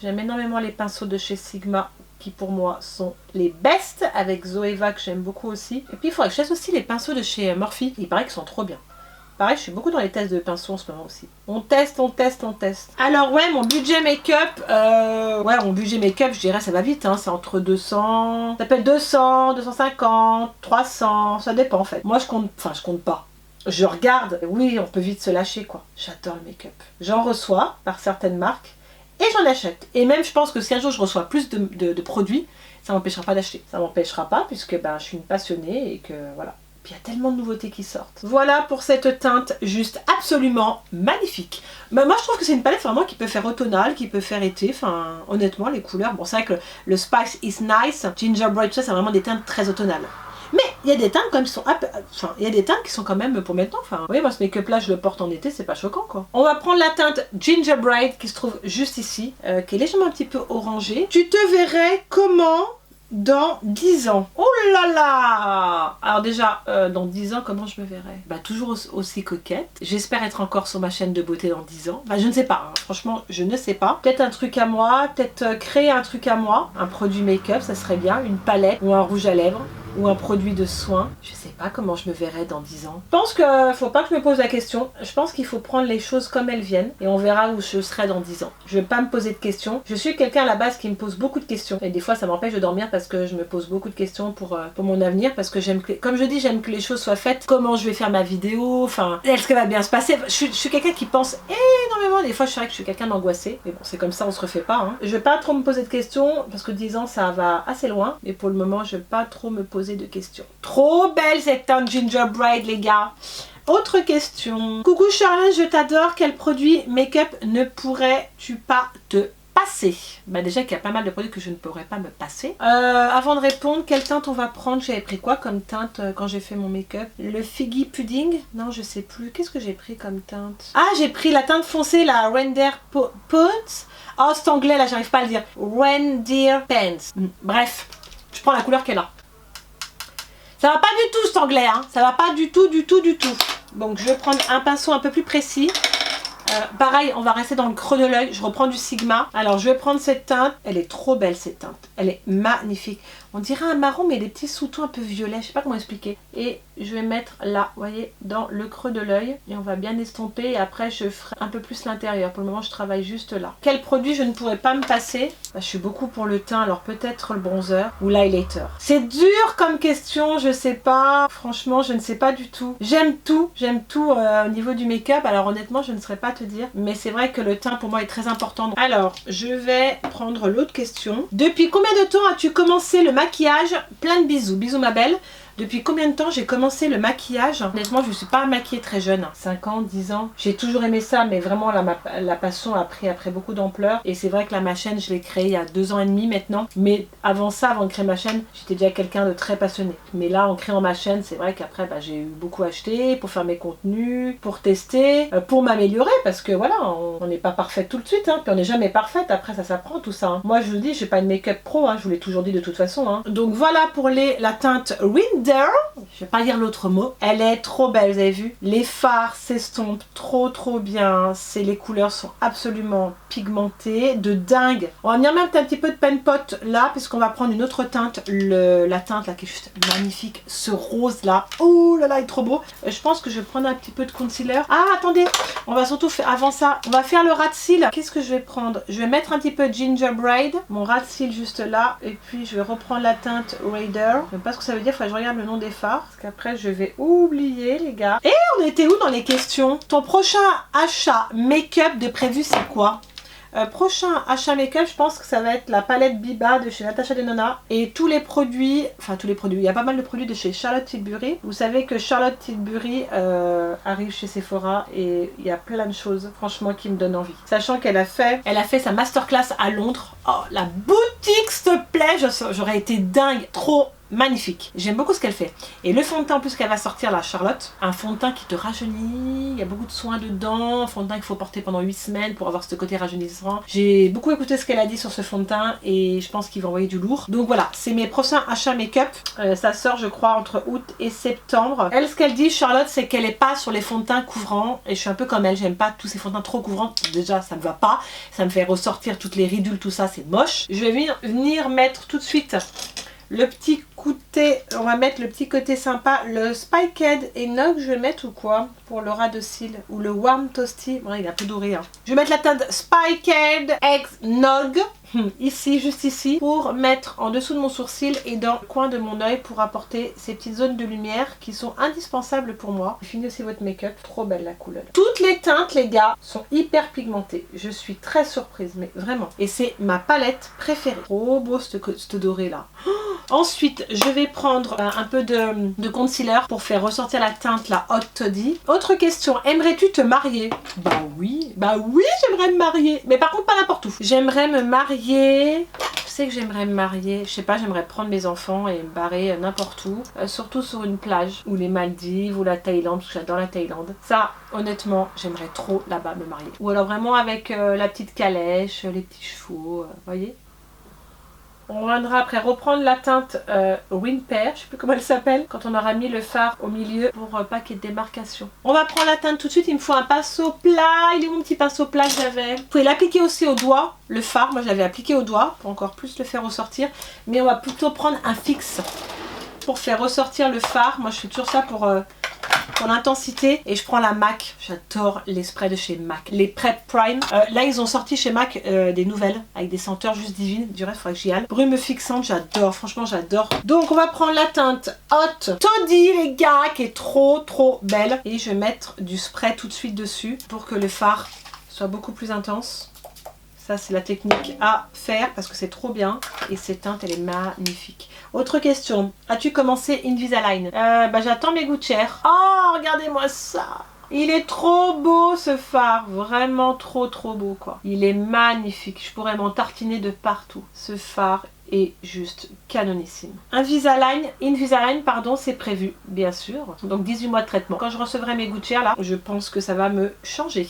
A: J'aime énormément les pinceaux de chez Sigma, qui pour moi sont les best, avec Zoeva que j'aime beaucoup aussi. Et puis il faudrait que je teste aussi les pinceaux de chez Morphe. Il paraît qu'ils sont trop bien. Pareil, je suis beaucoup dans les tests de pinceaux en ce moment aussi. On teste. Alors ouais, mon budget make-up, je dirais ça va vite, hein. C'est entre 200, ça peut être 200, 250, 300, ça dépend en fait. Moi je compte pas. Je regarde, oui, on peut vite se lâcher quoi. J'adore le make-up. J'en reçois par certaines marques. Et j'en achète. Et même je pense que si un jour je reçois plus de produits, ça m'empêchera pas d'acheter. Ça m'empêchera pas puisque je suis une passionnée et que voilà. Puis il y a tellement de nouveautés qui sortent. Voilà pour cette teinte juste absolument magnifique. Moi je trouve que c'est une palette vraiment qui peut faire automnale, qui peut faire été. Enfin honnêtement les couleurs, bon c'est vrai que le Spice is Nice, Gingerbread, tout ça c'est vraiment des teintes très automnales. Mais il y a des teintes comme sont... Enfin, il y a des teintes qui sont quand même pour maintenant. Enfin, oui, moi ce make-up là, je le porte en été, c'est pas choquant quoi. On va prendre la teinte Gingerbread qui se trouve juste ici, qui est légèrement un petit peu orangée. Tu te verrais comment dans 10 ans? Oh là là! Alors déjà, dans 10 ans, comment je me verrais? Bah toujours aussi coquette. J'espère être encore sur ma chaîne de beauté dans 10 ans. Bah je ne sais pas, hein. Franchement, je ne sais pas. Peut-être un truc à moi, peut-être créer un truc à moi. Un produit make-up, ça serait bien. Une palette ou un rouge à lèvres. Ou un produit de soin. Je sais pas comment je me verrais dans 10 ans. Je pense que faut pas que je me pose la question. Je pense qu'il faut prendre les choses comme elles viennent. Et on verra où je serai dans 10 ans. Je vais pas me poser de questions. Je suis quelqu'un à la base qui me pose beaucoup de questions. Et des fois ça m'empêche de dormir parce que je me pose beaucoup de questions pour mon avenir. Parce que j'aime que, comme je dis, j'aime que les choses soient faites. Comment je vais faire ma vidéo. Enfin, est-ce qu'elle va bien se passer? Je suis quelqu'un qui pense énormément. Des fois je suis vrai que je suis quelqu'un d'angoissé. Mais bon, c'est comme ça, on se refait pas. Hein. Je vais pas trop me poser de questions. Parce que 10 ans ça va assez loin. Mais pour le moment je vais pas trop me poser de questions. Trop belle cette teinte Gingerbread les gars. Autre question. Coucou Charlotte, je t'adore. Quel produit make-up ne pourrais-tu pas te passer? Bah déjà qu'il y a pas mal de produits que je ne pourrais pas me passer. Avant de répondre, quelle teinte on va prendre? J'avais pris quoi comme teinte quand j'ai fait mon make-up? Le Figgy Pudding? Non, je sais plus. Qu'est-ce que j'ai pris comme teinte? Ah, j'ai pris la teinte foncée, la Reindeer Pants. Oh, cet anglais là, j'arrive pas à le dire. Reindeer Pants. Bref, je prends la couleur qu'elle a. Ça va pas du tout cet anglais, hein. Ça va pas du tout. Donc je vais prendre un pinceau un peu plus précis. Pareil, on va rester dans le creux de l'œil. Je reprends du Sigma. Alors je vais prendre cette teinte. Elle est trop belle cette teinte. Elle est magnifique. On dirait un marron mais des petits sous-tons un peu violets. Je sais pas comment expliquer. Et je vais mettre là, vous voyez, dans le creux de l'œil. Et on va bien estomper. Et après je ferai un peu plus l'intérieur. Pour le moment je travaille juste là. Quel produit je ne pourrais pas me passer? Bah, je suis beaucoup pour le teint. Alors peut-être le bronzer ou l'highlighter. C'est dur comme question. Je sais pas. Franchement je ne sais pas du tout. J'aime tout. Au niveau du make-up. Alors honnêtement je ne saurais pas te dire. Mais c'est vrai que le teint pour moi est très important. Alors je vais prendre l'autre question. Depuis combien de temps as-tu commencé le maquillage? Plein de bisous. Bisous ma belle. Depuis combien de temps j'ai commencé le maquillage? Honnêtement, je ne suis pas maquillée très jeune. 5 ans, 10 ans. J'ai toujours aimé ça, mais vraiment la passion a pris après beaucoup d'ampleur. Et c'est vrai que là, ma chaîne, je l'ai créée il y a 2 ans et demi maintenant. Mais avant ça, avant de créer ma chaîne, j'étais déjà quelqu'un de très passionné. Mais là, en créant ma chaîne, c'est vrai qu'après, bah, j'ai eu beaucoup acheté pour faire mes contenus, pour tester, pour m'améliorer. Parce que voilà, on n'est pas parfaite tout de suite. Hein, puis on n'est jamais parfaite. Après, ça s'apprend tout ça. Hein. Moi, je vous dis, je suis pas une make-up pro. Hein, je vous l'ai toujours dit de toute façon. Hein. Donc voilà pour la teinte Reindeer. Je vais pas dire l'autre mot. Elle est trop belle, vous avez vu. Les fards s'estompent trop bien. Les couleurs sont absolument pigmentées, de dingue. On va venir mettre un petit peu de pen pot là, puisqu'on va prendre une autre teinte. La teinte là qui est juste magnifique. Ce rose là. Oh là là, il est trop beau. Je pense que je vais prendre un petit peu de concealer. Ah, attendez. On va surtout faire, avant ça, on va faire le ras de cils. Qu'est-ce que je vais prendre? Je vais mettre un petit peu de Gingerbread. Mon ras de cils juste là. Et puis je vais reprendre la teinte Raider. Je ne sais pas ce que ça veut dire. Il faut que je regarde le nom des fards. Parce qu'après je vais oublier les gars. Et on était où dans les questions? Ton prochain achat make-up de prévu c'est quoi? Prochain achat make-up, je pense que ça va être la palette Biba de chez Natasha Denona. Et tous les produits, il y a pas mal de produits de chez Charlotte Tilbury. Vous savez que Charlotte Tilbury arrive chez Sephora et il y a plein de choses franchement qui me donnent envie. Sachant qu'elle a fait sa masterclass à Londres. Oh, la boutique s'il te plaît, j'aurais été dingue, trop magnifique. J'aime beaucoup ce qu'elle fait. Et le fond de teint en plus qu'elle va sortir là, Charlotte, un fond de teint qui te rajeunit, il y a beaucoup de soins dedans, un fond de teint qu'il faut porter pendant 8 semaines pour avoir ce côté rajeunissant. J'ai beaucoup écouté ce qu'elle a dit sur ce fond de teint et je pense qu'il va envoyer du lourd. Donc voilà, c'est mes prochains achats make-up. Ça sort je crois entre août et septembre. Elle, ce qu'elle dit Charlotte, c'est qu'elle est pas sur les fonds de teint couvrants et je suis un peu comme elle, j'aime pas tous ces fonds de teint trop couvrants. Déjà ça me va pas, ça me fait ressortir toutes les ridules, tout ça, c'est moche. Je vais venir mettre tout de suite le petit côté, on va mettre le petit côté sympa, le Spiked Eggnog, je vais mettre ou quoi pour le ras de cils, ou le Warm Toasty, bon, il est un peu doré. Hein. Je vais mettre la teinte Spiked Eggnog, ici, juste ici, pour mettre en dessous de mon sourcil et dans le coin de mon œil pour apporter ces petites zones de lumière qui sont indispensables pour moi. Finis aussi votre make-up, trop belle la couleur. Toutes les teintes, les gars, sont hyper pigmentées. Je suis très surprise, mais vraiment. Et c'est ma palette préférée. Trop beau ce doré là. Ensuite, je vais prendre un peu de concealer pour faire ressortir la teinte, la Hot Toddy. Autre question, aimerais-tu te marier? Bah oui, j'aimerais me marier. Mais par contre, pas n'importe où. J'aimerais me marier... sais que j'aimerais me marier, je sais pas, j'aimerais prendre mes enfants et me barrer n'importe où, surtout sur une plage, ou les Maldives, ou la Thaïlande, parce que j'adore la Thaïlande. Ça, honnêtement, j'aimerais trop là-bas me marier. Ou alors vraiment avec la petite calèche, les petits chevaux, voyez. On viendra après reprendre la teinte Winper, je sais plus comment elle s'appelle, quand on aura mis le fard au milieu pour pas qu'il y ait de démarcation. On va prendre la teinte tout de suite, il me faut un pinceau plat. Il est où mon petit pinceau plat que j'avais? Vous pouvez l'appliquer aussi au doigt, le fard, moi je l'avais appliqué au doigt pour encore plus le faire ressortir. Mais on va plutôt prendre un fixe pour faire ressortir le fard. Moi je fais toujours ça pour l'intensité, et je prends la MAC. J'adore les sprays de chez MAC, les Prep Prime. Là ils ont sorti chez MAC des nouvelles avec des senteurs juste divines. Du reste il faudrait que j'y aille. Brume fixante, j'adore, franchement j'adore. Donc on va prendre la teinte Hot Toddy les gars, qui est trop belle, et je vais mettre du spray tout de suite dessus pour que le fard soit beaucoup plus intense. Ça c'est la technique à faire parce que c'est trop bien, et cette teinte elle est magnifique. Autre question, as-tu commencé Invisalign? J'attends mes gouttières. Oh regardez-moi ça, il est trop beau ce fard, vraiment trop beau quoi. Il est magnifique, je pourrais m'en tartiner de partout. Ce fard est juste canonissime. Invisalign, pardon, c'est prévu, bien sûr. Donc 18 mois de traitement. Quand je recevrai mes gouttières là, je pense que ça va me changer.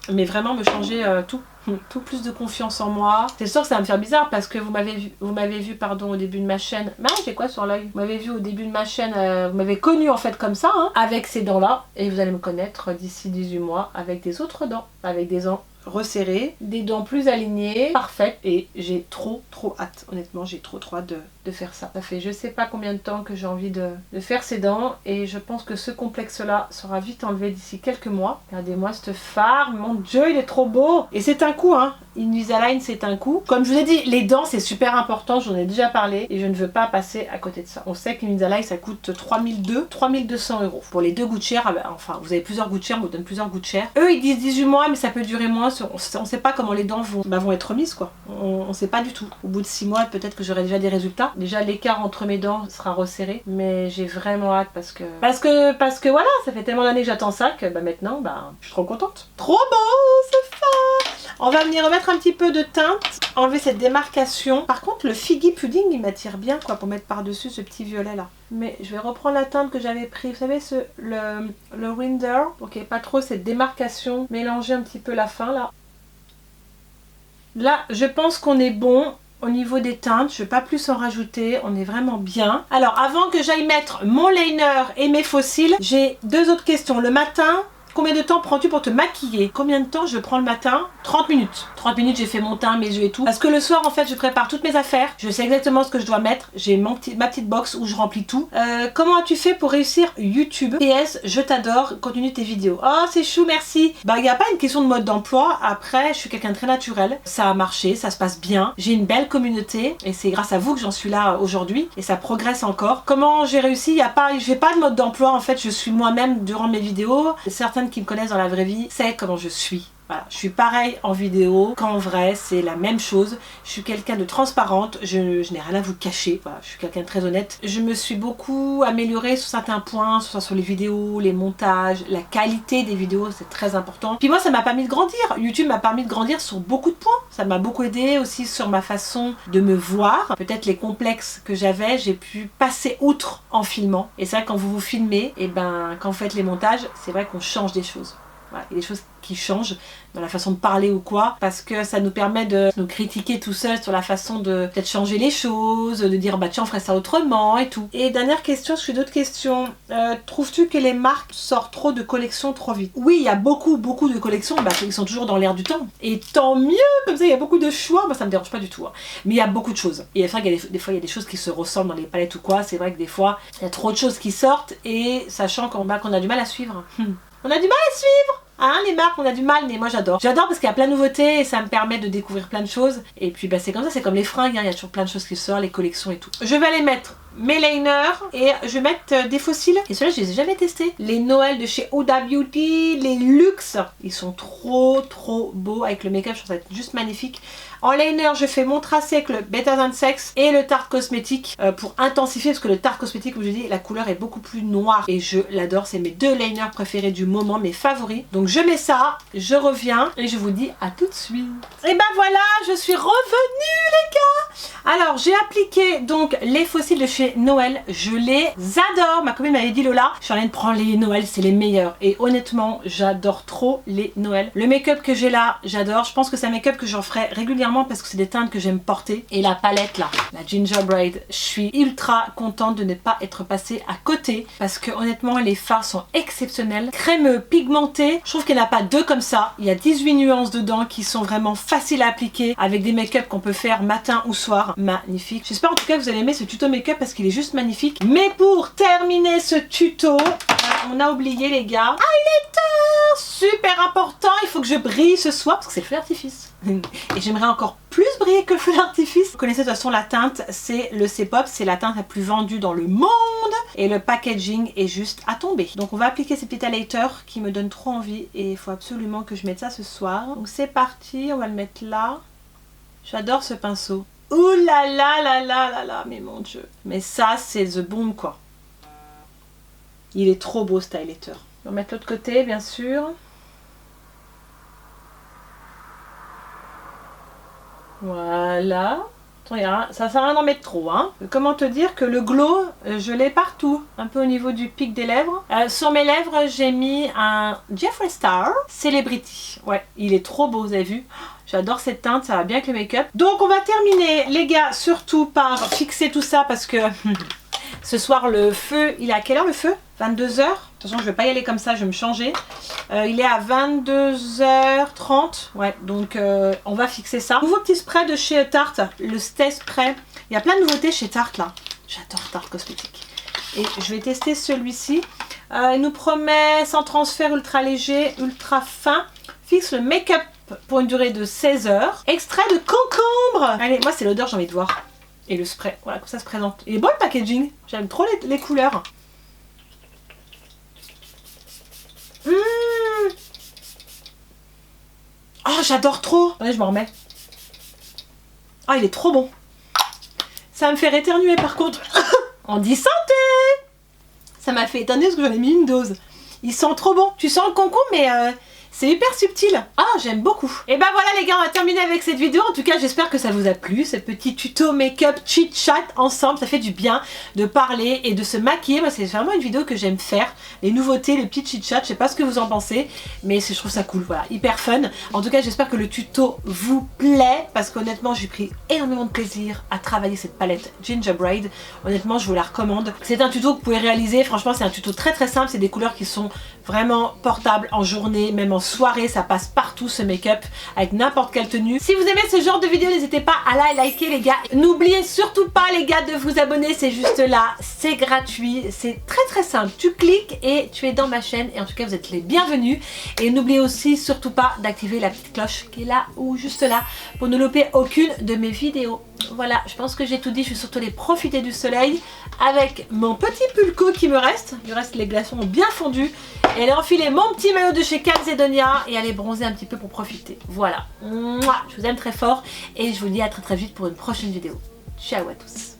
A: Mais vraiment me changer tout. Tout plus de confiance en moi. C'est sûr que ça va me faire bizarre parce que vous m'avez vu pardon, au début de ma chaîne. J'ai quoi sur l'œil? Vous m'avez vu au début de ma chaîne, vous m'avez connu en fait comme ça, hein, avec ces dents là. Et vous allez me connaître d'ici 18 mois avec des autres dents, avec des dents resserrées, des dents plus alignées, parfaites, et j'ai trop hâte. Honnêtement, j'ai trop hâte de faire ça. Ça fait je sais pas combien de temps que j'ai envie de faire ces dents, et je pense que ce complexe là sera vite enlevé d'ici quelques mois. Regardez-moi ce fard, mon dieu il est trop beau, et c'est un coup hein. Invisalign c'est un coup. Comme je vous ai dit, les dents c'est super important, j'en ai déjà parlé et je ne veux pas passer à côté de ça. On sait qu'Invisalign ça coûte 3200 € pour les deux gouttières. Enfin vous avez plusieurs gouttières, on vous donne plusieurs gouttières. Eux ils disent 18 mois mais ça peut durer moins, on sait pas comment les dents vont être remises quoi. On sait pas du tout. Au bout de 6 mois peut-être que j'aurai déjà des résultats. Déjà l'écart entre mes dents sera resserré, mais j'ai vraiment hâte parce que voilà, ça fait tellement d'années que j'attends ça que maintenant je suis trop contente. Trop beau ce fard. On va venir remettre un petit peu de teinte, enlever cette démarcation. Par contre le Figgy Pudding il m'attire bien quoi, pour mettre par dessus ce petit violet là. Mais je vais reprendre la teinte que j'avais pris, vous savez le Winder, pour qu'il n'y ait pas trop cette démarcation. Mélanger un petit peu la fin là. Là je pense qu'on est bon au niveau des teintes, je ne vais pas plus en rajouter, on est vraiment bien. Alors avant que j'aille mettre mon liner et mes fossiles, j'ai deux autres questions. Le matin, combien de temps prends-tu pour te maquiller? Combien de temps je prends le matin? 30 minutes. 30 minutes, j'ai fait mon teint, mes yeux et tout. Parce que le soir, en fait, je prépare toutes mes affaires. Je sais exactement ce que je dois mettre. J'ai ma petite box où je remplis tout. Comment as-tu fait pour réussir YouTube? PS, je t'adore. Continue tes vidéos. Oh, c'est chou, merci. Il n'y a pas une question de mode d'emploi. Après, je suis quelqu'un de très naturel. Ça a marché, ça se passe bien. J'ai une belle communauté. Et c'est grâce à vous que j'en suis là aujourd'hui. Et ça progresse encore. Comment j'ai réussi? Je n'ai pas de mode d'emploi. En fait, je suis moi-même durant mes vidéos. Certains qui me connaissent dans la vraie vie savent comment je suis. Voilà, je suis pareil en vidéo qu'en vrai, c'est la même chose. Je suis quelqu'un de transparente, je n'ai rien à vous cacher. Voilà, je suis quelqu'un de très honnête. Je me suis beaucoup améliorée sur certains points, soit sur les vidéos, les montages, la qualité des vidéos, c'est très important. Puis moi, ça m'a permis de grandir. YouTube m'a permis de grandir sur beaucoup de points. Ça m'a beaucoup aidé aussi sur ma façon de me voir. Peut-être les complexes que j'avais, j'ai pu passer outre en filmant. Et c'est vrai, quand vous filmez, et quand vous faites les montages, c'est vrai qu'on change des choses. Voilà, il y a des choses qui changent dans la façon de parler ou quoi, parce que ça nous permet de nous critiquer tout seul sur la façon de peut-être changer les choses, de dire tiens on ferait ça autrement et tout. Et dernière question, je suis d'autres questions. Trouves-tu que les marques sortent trop de collections trop vite? Oui, il y a beaucoup de collections, qui sont toujours dans l'air du temps. Et tant mieux, comme ça il y a beaucoup de choix, moi ça me dérange pas du tout. Hein. Mais il y a beaucoup de choses. Et c'est vrai qu'il y a des fois il y a des choses qui se ressemblent dans les palettes ou quoi, c'est vrai que des fois il y a trop de choses qui sortent, et sachant qu'on a du mal à suivre. On a du mal à suivre. Hein, les marques, on a du mal, mais moi j'adore. J'adore parce qu'il y a plein de nouveautés et ça me permet de découvrir plein de choses. Et puis c'est comme ça, c'est comme les fringues, hein, il y a toujours plein de choses qui sortent, les collections et tout. Je vais aller mettre mes liners et je vais mettre des fossiles. Et ceux-là, je les ai jamais testés. Les Noël de chez Huda Beauty, les Luxe, ils sont trop beaux avec le make-up, je trouve ça juste magnifique. En liner, je fais mon tracé avec le Better Than Sex et le Tarte Cosmétique pour intensifier, parce que le Tarte Cosmétique, comme je dis, la couleur est beaucoup plus noire et je l'adore. C'est mes deux liners préférés du moment, mes favoris. Donc je mets ça, je reviens et je vous dis à tout de suite. Et voilà, je suis revenue les gars. Alors j'ai appliqué donc les fossiles de chez Noël, je les adore. Ma copine m'avait dit Lola, je suis en train de prendre les Noël, c'est les meilleurs. Et honnêtement, j'adore trop les Noël. Le make-up que j'ai là, j'adore. Je pense que c'est un make-up que j'en ferai régulièrement parce que c'est des teintes que j'aime porter. Et la palette là, la Gingerbread, je suis ultra contente de ne pas être passée à côté parce que honnêtement, les fards sont exceptionnels. Crémeux, pigmenté, je trouve qu'il n'y en a pas deux comme ça. Il y a 18 nuances dedans qui sont vraiment faciles à appliquer avec des make-up qu'on peut faire matin ou soir. Magnifique. J'espère en tout cas que vous allez aimer ce tuto make-up parce qu'il est juste magnifique. Mais pour terminer ce tuto, on a oublié les gars, highlighter, super important. Il faut que je brille ce soir parce que c'est le feu d'artifice. Et j'aimerais encore plus briller que le feu d'artifice. Vous connaissez de toute façon la teinte, c'est le C-Pop, c'est la teinte la plus vendue dans le monde. Et le packaging est juste à tomber. Donc on va appliquer ces petits highlighters qui me donnent trop envie. Et il faut absolument que je mette ça ce soir. Donc c'est parti, on va le mettre là. J'adore ce pinceau. Ouh là là là là là là, mais mon dieu. Mais ça, c'est the bomb quoi. Il est trop beau ce highlighter. On va mettre l'autre côté, bien sûr. Voilà. Attends, ça sert à rien d'en mettre trop, hein. Comment te dire que le glow, je l'ai partout. Un peu au niveau du pic des lèvres. Sur mes lèvres, j'ai mis un Jeffree Star Celebrity. Ouais, il est trop beau, vous avez vu. J'adore cette teinte, ça va bien avec le make-up. Donc on va terminer, les gars, surtout par fixer tout ça parce que ce soir le feu, il est à quelle heure le feu? 22h. De toute façon, je vais pas y aller comme ça, je vais me changer. Il est à 22h30. Ouais, donc on va fixer ça. Nouveau petit spray de chez Tarte, le Stay Spray. Il y a plein de nouveautés chez Tarte là. J'adore Tarte Cosmétique. Et je vais tester celui-ci. Il nous promet sans transfert, ultra léger, ultra fin. Fixe le make-up pour une durée de 16 heures. Extrait de concombre. Allez, moi c'est l'odeur, j'ai envie de voir. Et le spray, voilà, comme ça se présente. Il est beau le packaging. J'aime trop les couleurs. Oh, j'adore trop. Attendez, je m'en remets. Ah, il est trop bon. Ça me fait éternuer par contre. On dit santé. Ça m'a fait éternuer parce que j'en ai mis une dose. Ils sont trop bons. Tu sens le concombre, mais c'est hyper subtil. Ah, j'aime beaucoup. Et ben voilà les gars, on va terminer avec cette vidéo. En tout cas, j'espère que ça vous a plu. Ce petit tuto make-up chit-chat ensemble. Ça fait du bien de parler et de se maquiller. Moi, c'est vraiment une vidéo que j'aime faire. Les nouveautés, les petits chit-chat. Je sais pas ce que vous en pensez, mais je trouve ça cool. Voilà, hyper fun. En tout cas, j'espère que le tuto vous plaît. Parce qu'honnêtement, j'ai pris énormément de plaisir à travailler cette palette Gingerbread. Honnêtement, je vous la recommande. C'est un tuto que vous pouvez réaliser. Franchement, c'est un tuto très très simple. C'est des couleurs qui sont vraiment portables en journée, même en soirée, ça passe partout ce make-up avec n'importe quelle tenue. Si vous aimez ce genre de vidéo, n'hésitez pas à la liker les gars. N'oubliez surtout pas les gars de vous abonner, c'est juste là, c'est gratuit, c'est très très simple. Tu cliques et tu es dans ma chaîne et en tout cas vous êtes les bienvenus. Et n'oubliez aussi surtout pas d'activer la petite cloche qui est là ou juste là pour ne louper aucune de mes vidéos. Voilà, je pense que j'ai tout dit, je vais surtout aller profiter du soleil avec mon petit pulco qui me reste. Du reste les glaçons ont bien fondu. Et aller enfiler mon petit maillot de chez Calzedonia et aller bronzer un petit peu pour profiter. Voilà, mouah, je vous aime très fort et je vous dis à très très vite pour une prochaine vidéo. Ciao à tous.